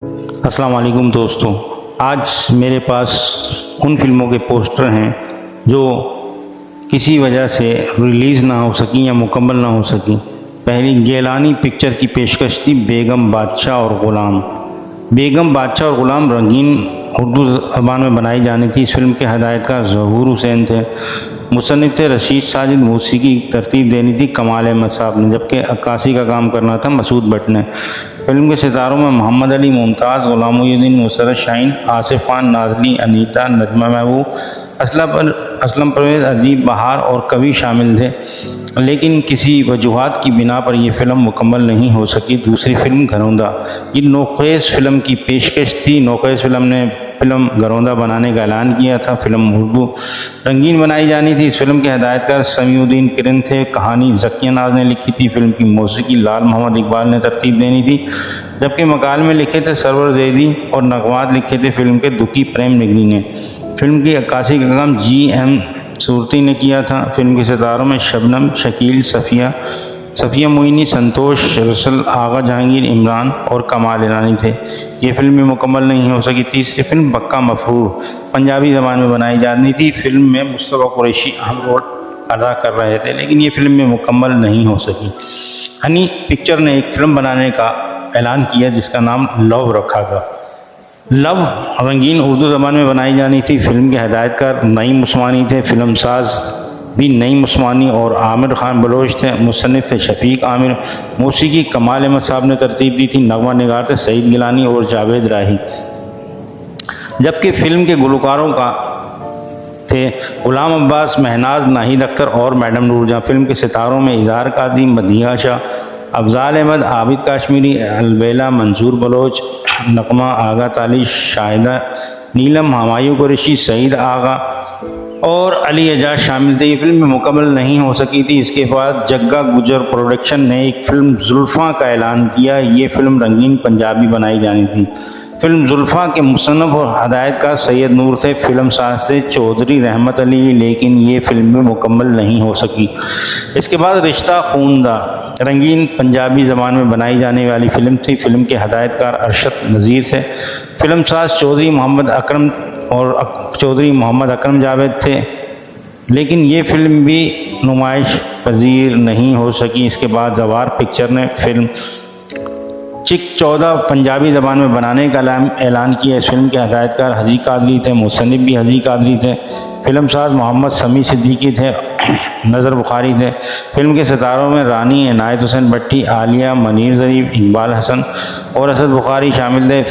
السلام علیکم دوستو، آج میرے پاس ان فلموں کے پوسٹر ہیں جو کسی وجہ سے ریلیز نہ ہو سکیں یا مکمل نہ ہو سکیں۔ پہلی گیلانی پکچر کی پیشکش تھی بیگم بادشاہ اور غلام۔ بیگم بادشاہ اور غلام رنگین اردو زبان میں بنائی جانی تھی۔ اس فلم کے ہدایت کار ظہور حسین تھے، مصنف تھے رشید ساجد، موسیقی کی ترتیب دینی تھی کمال احمد صاحب نے، جبکہ عکاسی کا کام کرنا تھا مسعود بٹ نے۔ فلم کے ستاروں میں محمد علی ممتاز، غلام محی الدین، مسرت شاہین، آصف خان، نازلی، انیتا، نجمہ محبوب، اسلم پرویز، ادیب بہار اور کبھی شامل تھے، لیکن کسی وجوہات کی بنا پر یہ فلم مکمل نہیں ہو سکی۔ دوسری فلم گھروندہ، یہ نوخیز فلم کی پیشکش تھی۔ نوخیز فلم نے فلم گھروندہ بنانے کا اعلان کیا تھا۔ فلم اردو رنگین بنائی جانی تھی۔ اس فلم کے ہدایت کار سمیع الدین کرن تھے۔ کہانی ذکیہ ناز نے لکھی تھی۔ فلم کی موسیقی لال محمد اقبال نے ترتیب دینی تھی، جبکہ مکالمے لکھے تھے سرور زیدی اور نغمات لکھے تھے فلم کے دکھی پریم نگری نے۔ فلم کی عکاسی کا کام جی ایم صورتی نے کیا تھا۔ فلم کے ستاروں میں شبنم، شکیل، صفیہ معینی، سنتوش، رسل، آغا جہانگیر، عمران اور کمال ایرانی تھے۔ یہ فلم بھی مکمل نہیں ہو سکی۔ تیسری فلم بکا مفرور، پنجابی زبان میں بنائی جانی تھی۔ فلم میں مصطفیٰ قریشی اہم رول ادا کر رہے تھے، لیکن یہ فلم میں مکمل نہیں ہو سکی۔ ہنی پکچر نے ایک فلم بنانے کا اعلان کیا جس کا نام لو رکھا گیا۔ لو رنگین اردو زبان میں بنائی جانی تھی۔ فلم کے ہدایت کار نعیم عثمانی تھے، فلم ساز بھی نعیم عثمانی اور عامر خان بلوچ تھے، مصنف تھے شفیق عامر، موسیقی کمال احمد صاحب نے ترتیب دی تھی، نغمہ نگار تھے سعید گیلانی اور جاوید راہی، جبکہ فلم کے گلوکاروں کا تھے غلام عباس، مہناز، ناہید اختر اور میڈم نور جہاں۔ فلم کے ستاروں میں اظہار قاضی، مدیحہ شاہ، افضال احمد، عابد کاشمیری، البیلا، منظور بلوچ، نغمہ، آغا تالی، شاہدہ نیلم، ہمایوں قریشی، سعید آغا اور علی اعجاز شامل تھے۔ یہ فلم میں مکمل نہیں ہو سکی تھی۔ اس کے بعد جگا گجر پروڈکشن نے ایک فلم زلفاں کا اعلان کیا۔ یہ فلم رنگین پنجابی بنائی جانی تھی۔ فلم زلفاں کے مصنف اور ہدایت کار سید نور تھے، فلم ساز تھے چودھری رحمت علی، لیکن یہ فلم بھی مکمل نہیں ہو سکی۔ اس کے بعد رشتہ خوندا، رنگین پنجابی زبان میں بنائی جانے والی فلم تھی۔ فلم کے ہدایت کار ارشد نذیر تھے، فلم ساز چودھری محمد اکرم جاوید تھے، لیکن یہ فلم بھی نمائش پذیر نہیں ہو سکی۔ اس کے بعد زوار پکچر نے فلم چک 14 پنجابی زبان میں بنانے کا اعلان کیا۔ اس فلم کے ہدایت کار حجی قادری تھے، مصنف بھی حجی قادری تھے، فلم ساز محمد سمیع صدیقی تھے، نظر بخاری تھے۔ فلم کے ستاروں میں رانی، عنایت حسین بٹی، عالیہ، منیر ظریف، اقبال حسن اور اسد بخاری شامل تھے۔